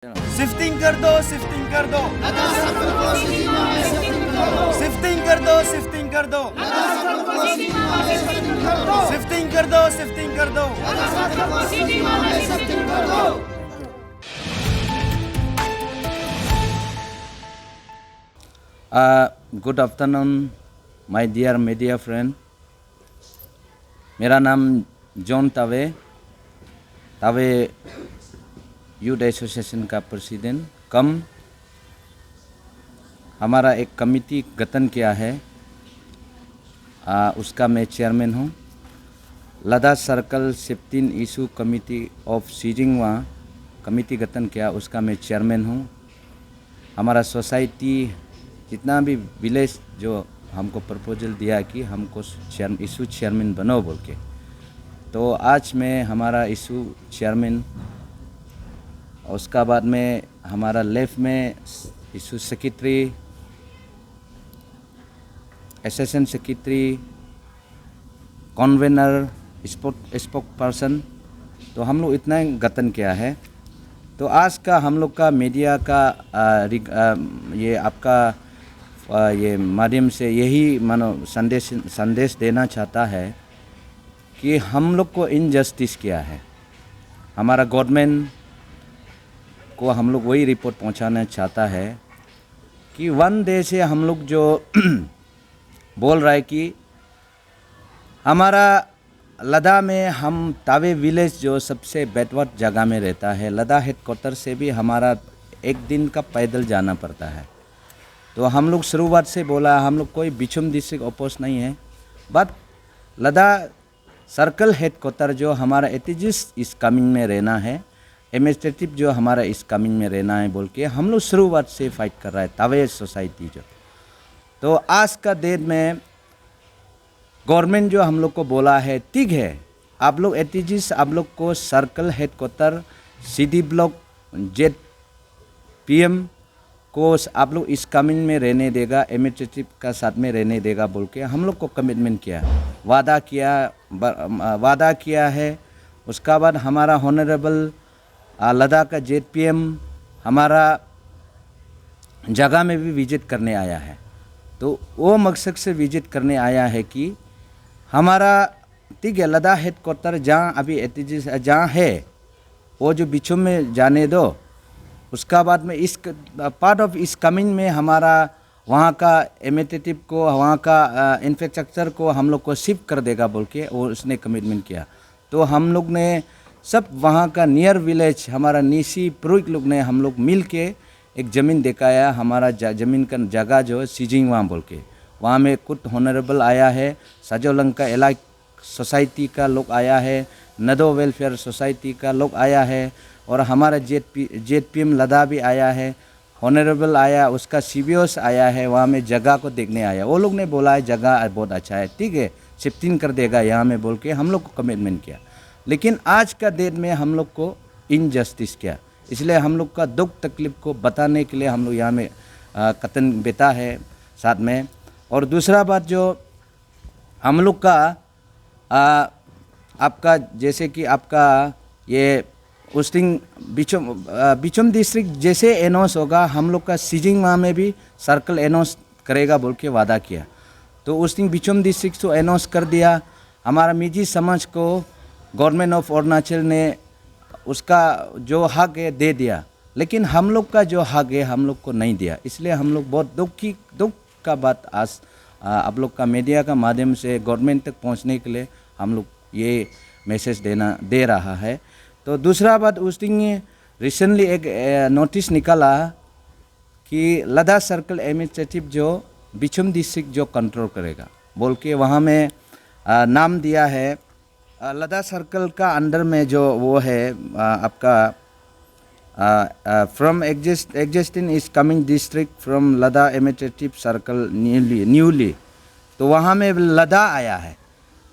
Shifting कर दो, shifting कर दो, शिफ्टिंग कर दो, शिफ्टिंग कर दो, शिफ्टिंग कर दो, शिफ्टिंग कर दो। Good afternoon my dear media friend. मेरा नाम जॉन तावे यूथ एसोसिएशन का प्रेसिडेंट कम हमारा एक कमेटी गठन किया है, उसका मैं चेयरमैन हूँ। Ladakh circle 15 issue committee of सीजिंगवा कमेटी गठन किया, उसका मैं चेयरमैन हूँ। हमारा सोसाइटी जितना भी विलेज जो हमको प्रपोजल दिया कि हमको इशू चेयरमैन बनो बोल के, तो आज मैं हमारा इशू चेयरमैन, उसका बाद में हमारा लेफ्ट में issue secretary, assistant secretary, convener, spoke person, तो हम लोग इतना गठन किया है। तो आज का हम लोग का मीडिया का ये आपका ये माध्यम से यही मानो संदेश देना चाहता है कि हम लोग को इनजस्टिस किया है। हमारा गवर्नमेंट को हम लोग वही रिपोर्ट पहुंचाना चाहता है कि वन डे से हम लोग जो बोल रहा है कि हमारा लद्दाख में हम तावे विलेज जो सबसे बैकवर्ड जगह में रहता है, लद्दाख हेडक्वार्टर से भी हमारा एक दिन का पैदल जाना पड़ता है। तो हम लोग शुरुआत से बोला हम लोग कोई बिचुम डिस्ट्रिक्ट अपोज नहीं है, बट लद्दाख सर्कल हेडक्वार्टर जो हमारा एटीजिस इस कमिंग में रहना है, एडमिनिस्ट्रेटिव जो हमारा इस कमिंग में रहना है बोल के हम लोग शुरुआत से फाइट कर रहा है तावे सोसाइटी जो। तो आज का डेट में गवर्नमेंट जो हम लोग को बोला है, ठीक है आप लोग एटीजिस आप लोग को circle headquarter city block Z PM को आप लोग इस कमिंग में रहने देगा, एडमिनिस्ट्रेटिव का साथ में रहने देगा बोल के हम लोग को कमिटमेंट किया, वादा किया है। उसका बाद हमारा हॉनरेबल लद्दाख का जेड पीएम हमारा जगह में भी विजिट करने आया है। तो वो मकसद से विजिट करने आया है कि हमारा ठीक है लद्दाख हेडक्वार्टर जहाँ अभी एटीजी जहाँ है वो जो बीचों में जाने दो, उसका बाद में इस पार्ट ऑफ इस कमिंग में हमारा वहाँ का एडमिनिस्ट्रेटिव को वहाँ का इंफ्रास्ट्रक्चर को हम लोग को शिफ्ट कर देगा बोल के वो उसने कमिटमेंट किया। तो हम लोग ने सब वहाँ का नियर विलेज हमारा नीसी प्रोइक लोग ने हम लोग मिल के एक ज़मीन दिखाया, हमारा ज़मीन का जगह जो है सीजिंग वहाँ बोल के, वहाँ में कुछ हॉनरेबल आया है, सजोलंका एलाइक सोसाइटी का लोग आया है, नदो वेलफेयर सोसाइटी का लोग आया है, और हमारा जेड पीएम लद्दाख भी आया है, हॉनरेबल आया, उसका सीबीओस आया है, वहाँ में जगह को देखने आया। वो लोग ने बोला है जगह बहुत अच्छा है, ठीक है शिफ्टिंग कर देगा यहाँ में बोल के हम लोग को कमिटमेंट किया। लेकिन आज का डेट में हम लोग को इनजस्टिस किया, इसलिए हम लोग का दुख तकलीफ को बताने के लिए हम लोग यहाँ में कतन बेटा है साथ में। और दूसरा बात जो हम लोग का आपका जैसे कि आपका ये उस्टिंग बिचुम डिस्ट्रिक्ट जैसे अनाउंस होगा, हम लोग का सीजिंग वहाँ में भी सर्कल अनाउंस करेगा बोल के वादा किया। तो उस्टिंग बिचुम डिस्ट्रिक्ट तो अनाउंस कर दिया, हमारा मिजी समाज को गवर्नमेंट ऑफ अरुणाचल ने उसका जो हक है दे दिया, लेकिन हम लोग का जो हक है हम लोग को नहीं दिया। इसलिए हम लोग बहुत दुख का बात आज आप लोग का मीडिया का माध्यम से गवर्नमेंट तक पहुंचने के लिए हम लोग ये मैसेज दे रहा है। तो दूसरा बात उस दिन रिसेंटली एक नोटिस निकाला कि लद्दाख सर्कल एडमिनिस्ट्रेटिव जो बिचुम डिस्ट्रिक्ट जो कंट्रोल करेगा बोल के वहाँ में नाम दिया है। लद्दाख सर्कल का अंडर में जो वो है आपका from existing is coming district from Ladakh administrative circle newly, तो वहाँ में लद्दाख आया है।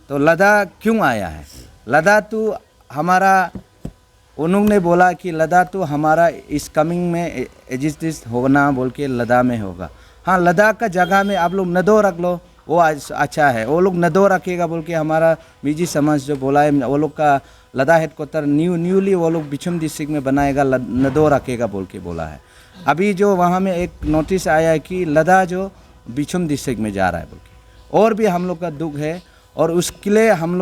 तो लद्दाख क्यों आया है? लद्दाख तो हमारा उन्होंने बोला कि लद्दाख तो हमारा इस कमिंग में एग्जिस्ट होना बोल के लद्दाख में होगा। हाँ लद्दाख का जगह में आप लोग नदो रख लो, वो अच्छा है, वो लोग नदो रखेगा बोल के हमारा मिजी समाज जो बोला है, वो लोग का लद्दाख हेडक्वार्टर न्यूली वो लोग बिचुम डिस्ट्रिक्ट में बनाएगा, नदो रखेगा बोल के बोला है। अभी जो वहाँ में एक नोटिस आया है कि लद्दाख जो बिचुम डिस्ट्रिक्ट में जा रहा है बोल के, और भी हम लोग का दुख है। और उसके लिए हम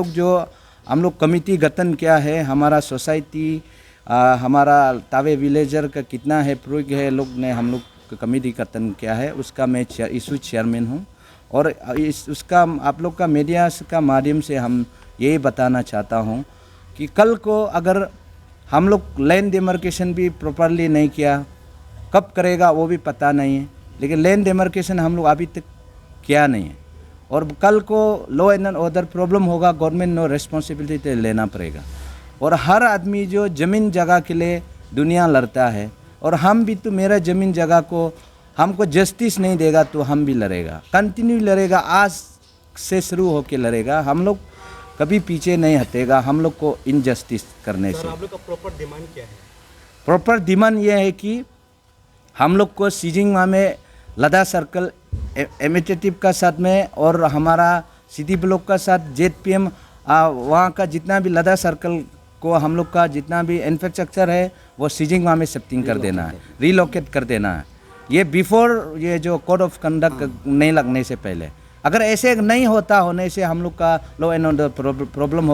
लोग कमिटी गठन किया है। हमारा सोसाइटी, हमारा तावे विलेजर का कितना है प्रोग है, लोग ने हम लोग कमिटी गठन किया है, उसका मैं इशू चेयरमैन हूँ। और उसका आप लोग का मीडिया का माध्यम से हम यही बताना चाहता हूँ कि कल को अगर हम लोग लैंड डिमार्केशन भी प्रॉपरली नहीं किया, कब करेगा वो भी पता नहीं है, लेकिन लैंड डिमार्केशन हम लोग अभी तक किया नहीं है। और कल को लॉ एंड ऑर्डर प्रॉब्लम होगा, गवर्नमेंट नो रिस्पॉन्सिबिलिटी लेना पड़ेगा। और हर आदमी जो ज़मीन जगह के लिए दुनिया लड़ता है, और हम भी तो मेरा ज़मीन जगह को हमको जस्टिस नहीं देगा तो हम भी लड़ेगा, कंटिन्यू लड़ेगा, आज से शुरू होके लड़ेगा। हम लोग कभी पीछे नहीं हटेगा हम लोग को इनजस्टिस करने से। आप लोग का प्रॉपर डिमांड क्या है? प्रॉपर डिमांड ये है कि हम लोग को सीजिंगमा में लद्दाख सर्कल एमिटेटिव का साथ में और हमारा सिटी ब्लॉक का साथ ZPM वहाँ का जितना भी लद्दाख सर्कल को हम लोग का जितना भी इंफ्रास्ट्रक्चर है वो सीजिंगमा में शिफ्टिंग कर देना है, रिलोकेट कर देना है। ये बिफोर ये जो कोड ऑफ कंडक्ट नहीं लगने से पहले, अगर ऐसे नहीं होने से हम लोग का लॉ एंड ऑर्डर प्रॉब्लम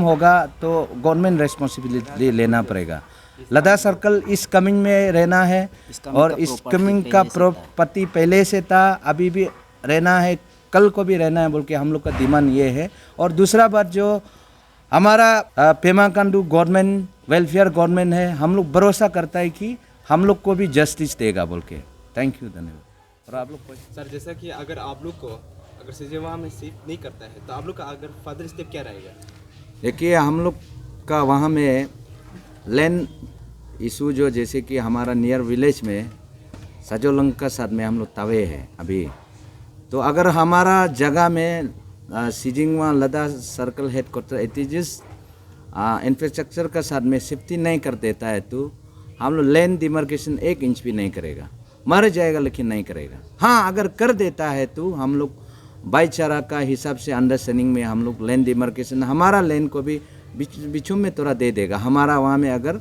होगा तो गवर्नमेंट रिस्पॉन्सिबिलिटी लेना पड़ेगा। लद्दाख सर्कल इस कमिंग में रहना है, और इस कमिंग का प्रॉपर्टी पहले से था, अभी भी रहना है, कल को भी रहना है बोल के हम लोग का डिमांड ये है। और दूसरा बात जो हमारा Pema Khandu government welfare government है, हम लोग भरोसा करता है कि हम लोग को भी जस्टिस देगा बोल के। थैंक यू, धन्यवाद। और आप लोग सर, जैसा कि अगर आप लोग को अगर सीजेवा में शिफ्ट नहीं करता है तो आप लोग का अगर फर्दर स्टेप क्या रहेगा? देखिए, हम लोग का वहाँ में लैंड इशू जो जैसे कि हमारा नियर विलेज में सजोलंग का साथ में हम लोग तवे है अभी, तो अगर हमारा जगह में सीजिंगवा लद्दाख सर्कल हेडक्वार्टर एटीजिस इंफ्रास्ट्रक्चर का साथ में शिफ्टिंग नहीं कर देता है तो हम लोग लैंड डिमार्केशन 1 इंच भी नहीं करेगा, मर जाएगा लेकिन नहीं करेगा। हाँ, अगर कर देता है तो हम लोग भाईचारा का हिसाब से अंडरस्टैंडिंग में हम लोग लैंड डिमार्केशन हमारा लैंड को भी बिचू में थोड़ा दे देगा। हमारा वहाँ में अगर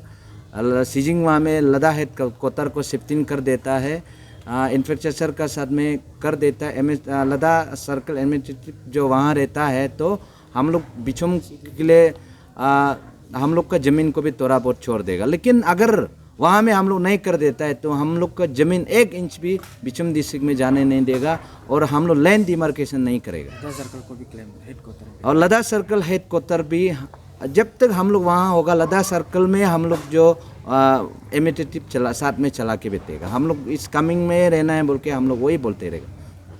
सीजिंग वहाँ में लद्दाख हेडक्वार्टर को शिफ्टिंग कर देता है, इंफ्रास्ट्रक्चर का साथ में कर देता है, लद्दाख सर्कल एडमिनिस्ट्रेटिव जो वहाँ रहता है, तो हम लोग बिचुम के लिए हम लोग का ज़मीन को भी थोड़ा बहुत छोड़ देगा। लेकिन अगर वहाँ में हम लोग नहीं कर देता है तो हम लोग का ज़मीन 1 इंच भी बिचुम डिस्ट्रिक्ट में जाने नहीं देगा, और हम लोग लैंड डिमार्केशन नहीं करेगा। लद्दाख सर्कल को भी क्लेम हेडक्वार्टर, और लद्दाख सर्कल हेडक्वार्टर भी जब तक हम लोग वहाँ होगा, लद्दाख सर्कल में हम लोग जो एमिटेटिव साथ में चला के बेतेगा। हम लोग इस कमिंग में रहना है बोल के हम लोग वही बोलते रहेगा।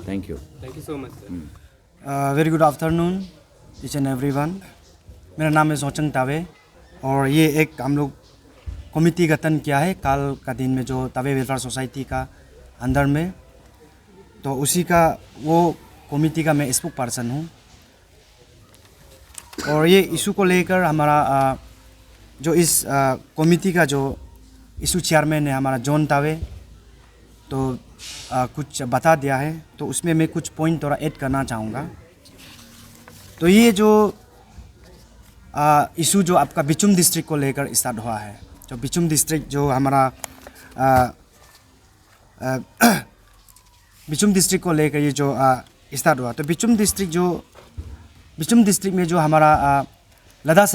Thank you so much sir. Very good afternoon each and everyone. मेरा नाम है सोचंग तावे, और ये एक हम लोग कमिटी गठन किया है कल का दिन में जो तावे वेलफेयर सोसाइटी का अंदर में, तो उसी का वो कमिटी का मैं स्पोक पर्सन हूँ। और ये इशू को लेकर हमारा जो इस कमिटी का जो इशू चेयरमैन है हमारा जॉन तावे, तो कुछ बता दिया है, तो उसमें मैं कुछ पॉइंट थोड़ा ऐड करना चाहूँगा। तो ये जो इशू जो आपका बिचुम डिस्ट्रिक्ट को लेकर स्टार्ट हुआ है, जो बिचुम डिस्ट्रिक्ट जो हमारा बिचुम डिस्ट्रिक्ट को लेकर ये जो स्टार्ट हुआ, तो बिचुम डिस्ट्रिक्ट में जो हमारा लद्दाख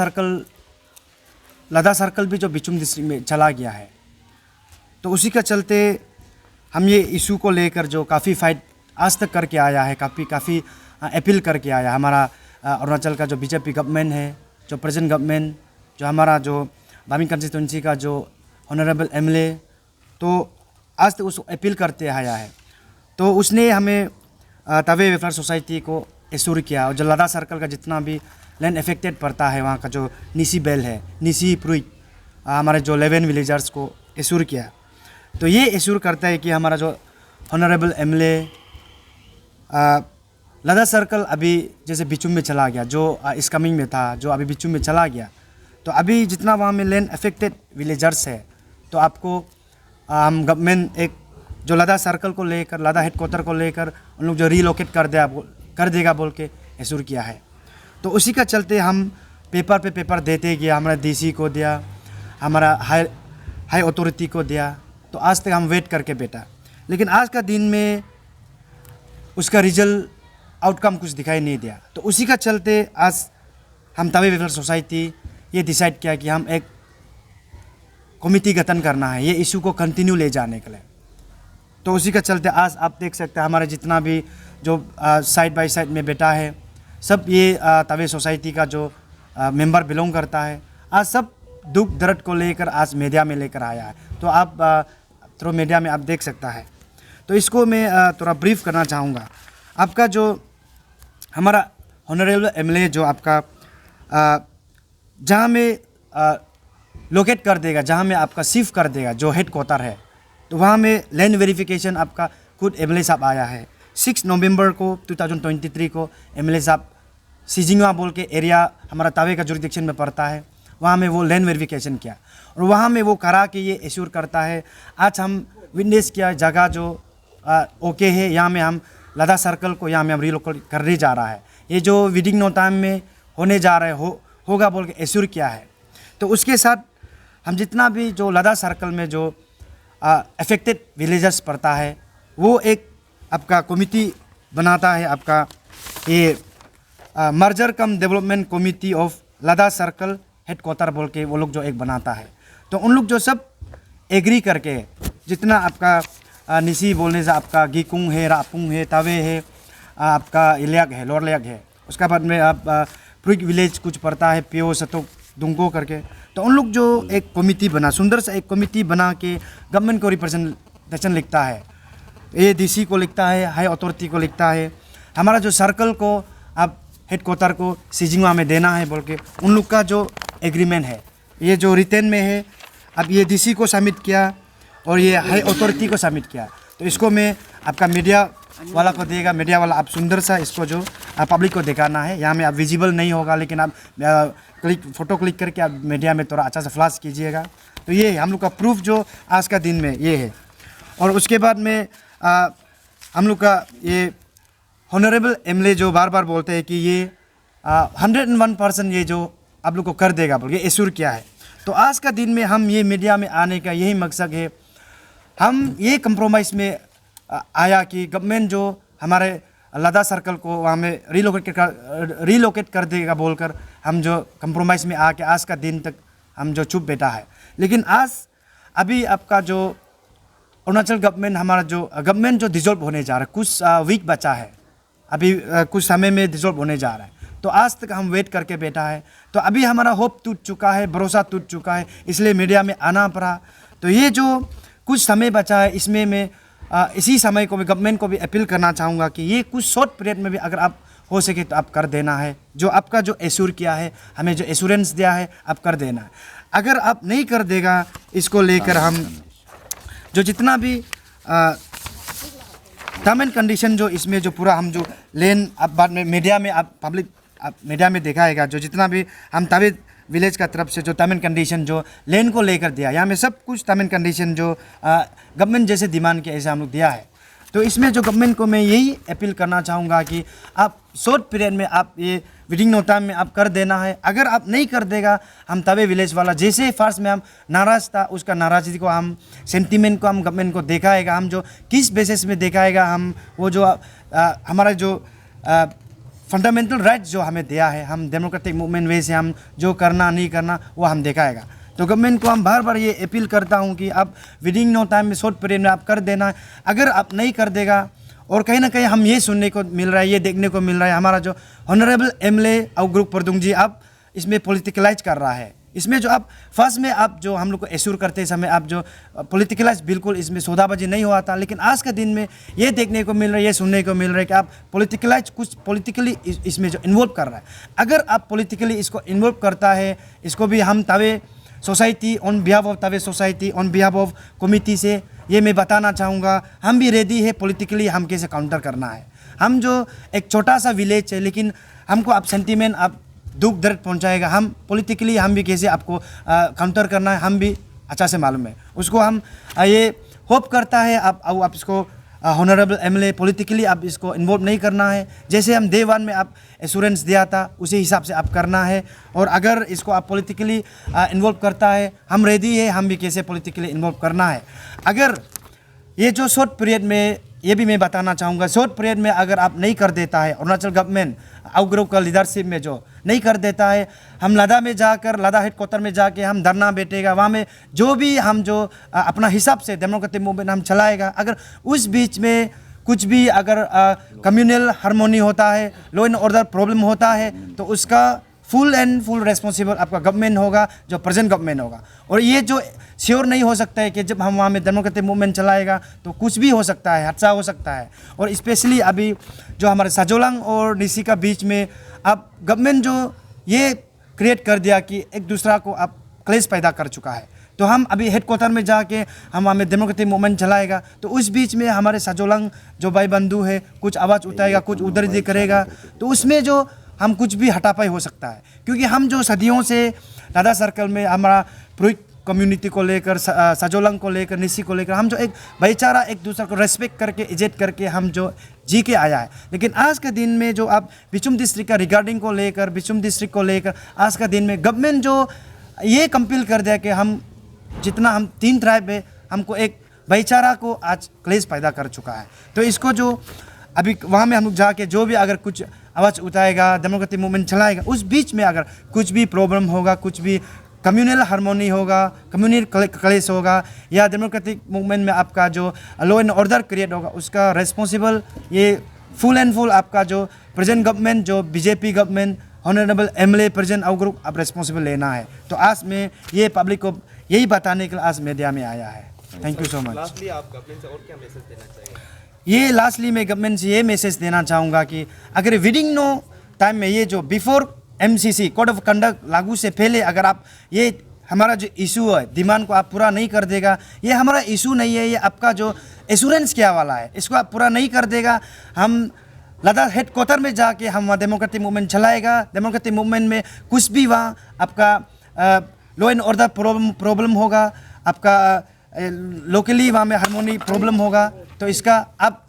सर्कल भी जो बिचुम डिस्ट्रिक्ट में चला गया है, तो उसी का चलते हम ये इशू को लेकर जो काफ़ी फाइट आज तक करके आया है, काफ़ी अपील करके आया। हमारा अरुणाचल का जो बीजेपी गवर्नमेंट है, जो प्रेजेंट गवर्नमेंट, जो हमारा जो बामिंग कंस्टिट्यूंसी का जो ऑनरेबल MLA, तो आज तक उसको अपील करते आया है। तो उसने हमें तावे वेलफेयर सोसाइटी को एश्योर किया, और जो लद्दाख सर्कल का जितना भी लैंड अफेक्टेड पड़ता है, वहाँ का जो निसी बेल है, निसी प्रुइट, हमारे जो 11 विलेजर्स को एश्योर किया। तो ये एश्योर करता है कि हमारा जो ऑनरेबल MLA लद्दाख सर्कल अभी जैसे बिचुम में चला गया, जो इस कमिंग में था, जो अभी बिचुम में चला गया, तो अभी जितना वहाँ में लैंड अफेक्टेड विलेजर्स है, तो आपको हम गवर्नमेंट एक जो लद्दाख सर्कल को लेकर, लद्दाख हेडक्वार्टर को लेकर उन लोग जो रीलोकेट कर देगा बोल के एश्योर किया है। तो उसी का चलते हम पेपर पे पेपर देते गया, हमारा डीसी को दिया, हमारा हाई अथॉरिटी को दिया, तो आज तक हम वेट करके बैठा। लेकिन आज का दिन में उसका रिजल्ट आउटकम कुछ दिखाई नहीं दिया। तो उसी का चलते आज हम तावे वेलफेयर सोसाइटी ये डिसाइड किया कि हम एक कमिटी गठन करना है ये इशू को कंटिन्यू ले जाने के लिए। तो उसी का चलते आज आप देख सकते हैं हमारे जितना भी जो साइड बाय साइड में बैठा है सब ये तावे सोसाइटी का जो मेंबर बिलोंग करता है। आज सब दुख दर्द को लेकर आज मीडिया में लेकर आया है। तो आप थ्रू मीडिया में आप देख सकता है। तो इसको मैं थोड़ा ब्रीफ करना चाहूँगा। आपका जो हमारा ऑनरेबल एमएलए जो आपका जहाँ में लोकेट कर देगा, जहाँ में आपका शिफ्ट कर देगा जो हेड क्वार्टर है, तो वहाँ में लैंड वेरिफिकेशन आपका खुद एमएलए साहब आया है। 6 नवंबर को 2023 को एमएलए साहब सिजिंगवा बोल के एरिया हमारा तावे का जुरिडिक्शन में पड़ता है, वहाँ में वो लैंड वेरिफिकेशन किया और वहाँ में वो करा के ये एश्योर करता है। आज हम विटनेस किया जगह जो ओके है, यहाँ में हम लदा सर्कल को यहाँ में हम रिलोकेट करने जा रहा है। ये जो विदिन नो टाइम में होने जा रहा है होगा बोल के एश्योर किया है। तो उसके साथ हम जितना भी जो लदा सर्कल में जो अफेक्टेड विलेजर्स पड़ता है वो एक आपका कमिटी बनाता है, आपका ये merger come development committee of लदा सर्कल हेड क्वार्टर बोल के वो लोग जो एक बनाता है। तो उन लोग जो सब एग्री करके जितना आपका निसी बोलने से आपका गीकुंग है, रापुंग है, तावे है, आपका इलियाक है, लोअर लियाक है, उसके बाद में आप प्रुक विलेज कुछ पड़ता है, पियो सतो दुंगो करके। तो उन लोग जो एक कमिटी बना, सुंदर सा एक कमिटी बना के गवर्नमेंट को रिप्रेजेंटेशन लिखता है, ये डीसी को लिखता है, हाई अथॉरिटी को लिखता है, हमारा जो सर्कल को अब हेड क्वार्टर को सिजिंगवा में देना है बोल के उन लोग का जो एग्रीमेंट है ये जो रिटर्न में है। अब ये डीसी को सबमिट किया और ये हाई अथॉरिटी को सबमिट किया। तो इसको मैं आपका मीडिया वाला को देगा, मीडिया वाला आप सुंदर सा इसको जो पब्लिक को दिखाना है। यहाँ में आप विजिबल नहीं होगा लेकिन आप फ़ोटो क्लिक करके आप मीडिया में थोड़ा अच्छा सा फ्लैश कीजिएगा। तो ये है हम लोग का प्रूफ जो आज का दिन में ये है। और उसके बाद में हम लोग का ये ऑनरेबल एमएलए जो बार बार बोलते हैं कि ये 101% ये जो आप लोग को कर देगा बोल के एश्योर किया है। तो आज का दिन में हम ये मीडिया में आने का यही मकसद है, हम ये कंप्रोमाइज़ में आया कि गवर्नमेंट जो हमारे लदा सर्कल को वहाँ में रिलोकेट कर देगा बोलकर हम जो कंप्रोमाइज़ में आके आज का दिन तक हम जो चुप बैठा है। लेकिन आज अभी आपका जो अरुणाचल गवर्नमेंट हमारा जो गवर्नमेंट जो डिसॉल्व होने जा रहा है, कुछ वीक बचा है, अभी कुछ समय में डिसॉल्व होने जा रहा है। तो आज तक हम वेट करके बैठा है। तो अभी हमारा होप टूट चुका है, भरोसा टूट चुका है, इसलिए मीडिया में आना पड़ा। तो ये जो कुछ समय बचा है इसमें मैं इसी समय को भी गवर्नमेंट को भी अपील करना चाहूँगा कि ये कुछ शॉर्ट पीरियड में भी अगर आप हो सके तो आप कर देना है। जो आपका जो एश्योर किया है, हमें जो एश्योरेंस दिया है, आप कर देना है। अगर आप नहीं कर देगा इसको लेकर हम जो जितना भी टर्म एंड कंडीशन जो इसमें जो पूरा हम जो लेन आप बाद में मीडिया में आप पब्लिक आप मीडिया में दिखाएगा जो जितना भी हम तावे विलेज का तरफ से जो टर्म एंड कंडीशन जो लेन को लेकर दिया, यहाँ में सब कुछ टर्म एंड कंडीशन जो गवर्नमेंट जैसे डिमांड के ऐसे हम लोग दिया है। तो इसमें जो गवर्नमेंट को मैं यही अपील करना चाहूँगा कि आप शॉर्ट पीरियड में आप ये विदिन नो टाइम में आप कर देना है। अगर आप नहीं कर देगा हम तावे विलेज वाला जैसे फर्स्ट में हम नाराज़ था उसका नाराज़गी को हम सेंटीमेंट को हम गवर्नमेंट को दिखाएगा। हम जो किस बेसिस में दिखाएगा, हम वो जो हमारा जो फंडामेंटल राइट्स जो हमें दिया है, हम डेमोक्रेटिक मूवमेंट वे से हम जो करना नहीं करना वो हम दिखाएगा। तो गवर्नमेंट को हम बार बार ये अपील करता हूँ कि आप विदिन नो टाइम में शॉर्ट पीरियड में आप कर देना है। अगर आप नहीं कर देगा और कहीं ना कहीं हम ये सुनने को मिल रहा है, ये देखने को मिल रहा है, हमारा जो ऑनरेबल एमएलए अवग्रुप परदुंग जी आप इसमें पॉलिटिकलाइज कर रहा है। इसमें जो आप फर्स्ट में आप जो हम लोग को एश्योर करते समय आप जो पॉलिटिकलाइज बिल्कुल इसमें सौदाबाजी नहीं हुआ था, लेकिन आज के दिन में ये देखने को मिल रहा है, ये सुनने को मिल रहा है कि आप पॉलिटिकलाइज कुछ पॉलिटिकली इसमें जो इन्वॉल्व कर रहा है। अगर आप पॉलिटिकली इसको इन्वॉल्व करता है, इसको भी हम तावे सोसाइटी ऑन बिहाफ ऑफ तावे society on behalf of committee से ये मैं बताना चाहूँगा, हम भी रेडी है पॉलिटिकली हम कैसे काउंटर करना है। हम जो एक छोटा सा विलेज है लेकिन हमको आप सेंटीमेंट आप दुख दर्द पहुंचाएगा, हम पॉलिटिकली हम भी कैसे आपको काउंटर करना है हम भी अच्छा से मालूम है। उसको हम ये होप करता है आप इसको ऑनरेबल एमएलए पॉलिटिकली आप इसको इन्वॉल्व नहीं करना है। जैसे हम डे वन में आप एश्योरेंस दिया था उसी हिसाब से आप करना है। और अगर इसको आप पॉलिटिकली इन्वॉल्व करता है, हम रेडी है, हम भी कैसे पॉलिटिकली इन्वॉल्व करना है। अगर ये जो शॉर्ट पीरियड में, ये भी मैं बताना चाहूँगा, शॉर्ट पीरियड में अगर आप नहीं कर देता है, अरुणाचल गवर्नमेंट आउग्रो का लीडरशिप में जो नहीं कर देता है, हम लद्दाख में जाकर, लद्दाख हेडक्वार्टर में जाके हम धरना बैठेगा, वहाँ में जो भी हम जो अपना हिसाब से डेमोक्रेटिक मूवमेंट हम चलाएगा। अगर उस बीच में कुछ भी अगर कम्युनल हार्मोनी होता है, लॉ एंड ऑर्डर प्रॉब्लम होता है, तो उसका फुल एंड फुल रेस्पॉन्सिबल आपका गवर्नमेंट होगा, जो प्रेजेंट गवर्नमेंट होगा। और ये जो श्योर नहीं हो सकता है कि जब हम वहाँ में डेमोक्रेटिक मूवमेंट चलाएगा तो कुछ भी हो सकता है, हादसा हो सकता है। और स्पेशली अभी जो हमारे सजोलंग और निसी का बीच में अब गवर्नमेंट जो ये क्रिएट कर दिया कि एक दूसरा को अब क्लेश पैदा कर चुका है, तो हम अभी हेडक्वार्टर में जाके हम वहाँ में डेमोक्रेटिक मूवमेंट चलाएगा, तो उस बीच में हमारे सजोलंग जो भाई बंधु है कुछ आवाज़ उठाएगा, कुछ उधर इधर करेगा, तो उसमें जो हम कुछ भी हटापाई हो सकता है। क्योंकि हम जो सदियों से लद्दाख सर्कल में हमारा पूरी कम्युनिटी को लेकर, सजोलंग को लेकर, निसी को लेकर, हम जो एक भाईचारा, एक दूसरे को रेस्पेक्ट करके, इज्जत करके हम जो जी के आया है। लेकिन आज के दिन में जो आप बिचुम डिस्ट्रिक्ट का रिगार्डिंग को लेकर, बिचुम डिस्ट्रिक्ट को लेकर आज का दिन में गवर्नमेंट जो ये कंपील कर दिया कि हम जितना हम 3 ट्राइब है, हमको एक भाईचारा को आज क्लेश पैदा कर चुका है। तो इसको जो अभी वहाँ में हम लोग जाके जो भी अगर कुछ आवाज़ उठाएगा, डेमोक्रेटिक मूवमेंट चलाएगा, उस बीच में अगर कुछ भी प्रॉब्लम होगा, कुछ भी कम्युनल हार्मोनी होगा, कम्युनल क्लेश होगा, या डेमोक्रेटिक मूवमेंट में आपका जो लॉ एंड ऑर्डर क्रिएट होगा, उसका रेस्पॉन्सिबल ये फुल एंड फुल आपका जो प्रेजेंट गवर्नमेंट, जो BJP government, honourable MLA present out group आप रेस्पॉन्सिबल लेना है। तो आज मैं ये पब्लिक को यही बताने के लिए आज मीडिया में आया है। Thank you so much. Lastly आप गवर्नमेंट से और क्या मैसेज देना चाहिए? ये लास्टली मैं गवर्नमेंट से ये मैसेज देना चाहूँगा कि अगर विदिन नो टाइम में ये जो before MCC code of conduct लागू से पहले अगर आप ये हमारा जो इशू है, डिमांड को आप पूरा नहीं कर देगा, ये हमारा इशू नहीं है, ये आपका जो एश्योरेंस क्या वाला है, इसको आप पूरा नहीं कर देगा, हम लद्दाख हेडक्वार्टर में जाके हम वहाँ डेमोक्रेटिक मूवमेंट चलाएगा। डेमोक्रेटिक मूवमेंट में कुछ भी वहाँ आपका लॉ एंड ऑर्डर प्रॉब्लम होगा, आपका लोकली वहाँ में हार्मोनी प्रॉब्लम होगा, तो इसका आप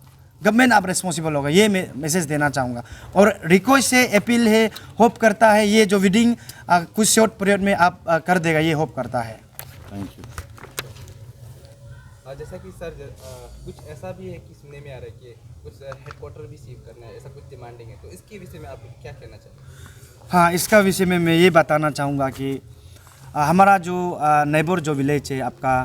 गवर्नमेंट आप रिस्पॉन्सिबल होगा। ये मैं मैसेज देना चाहूँगा। और रिक्वेस्ट है, अपील है, होप करता है ये जो विडिंग कुछ शॉर्ट पीरियड में आप कर देगा, ये होप करता है। Thank you. जैसा कि सर कुछ ऐसा भी है कि सुनने में आ रहा है कि कुछ हेडक्वार्टर भी सीव करना है, ऐसा कुछ डिमांडिंग है, तो इसके विषय में आप क्या कहना चाहेंगे? हाँ, इसका विषय में मैं ये बताना चाहूँगा कि हमारा जो नेबर जो विलेज है आपका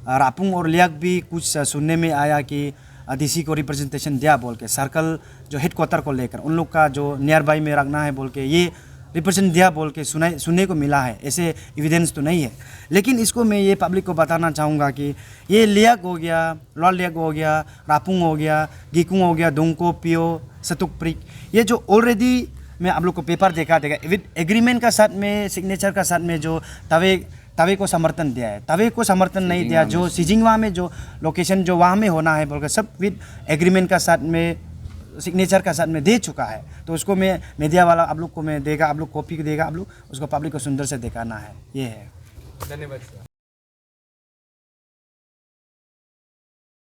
रापुंग और लियाक भी कुछ सुनने में आया कि डीसी को रिप्रेजेंटेशन दिया बोल के, सर्कल जो हेडक्वार्टर को लेकर उन लोग का जो नियर बाई में रखना है बोल के ये रिप्रेजेंट दिया बोल के सुनने को मिला है। ऐसे एविडेंस तो नहीं है, लेकिन इसको मैं ये पब्लिक को बताना चाहूँगा कि ये लियाक हो गया, लॉल लियाक हो गया, रापुंग हो गया, गिकुंग हो गया, दोंको, पियो, सतुकप्रिक, ये जो ऑलरेडी मैं आप लोग को पेपर देखा देगा विद एग्रीमेंट का साथ में, सिग्नेचर का साथ में जो तवे को समर्थन दिया है, तवे को समर्थन नहीं दिया, जो सिजिंगवा में जो लोकेशन जो वहाँ में होना है बोलकर सब विद एग्रीमेंट का साथ में, सिग्नेचर का साथ में दे चुका है। तो उसको मैं मीडिया वाला आप लोग को मैं देगा, आप लोग कॉपी देगा, आप लोग उसको पब्लिक को सुंदर से दिखाना है। ये है। धन्यवाद सर।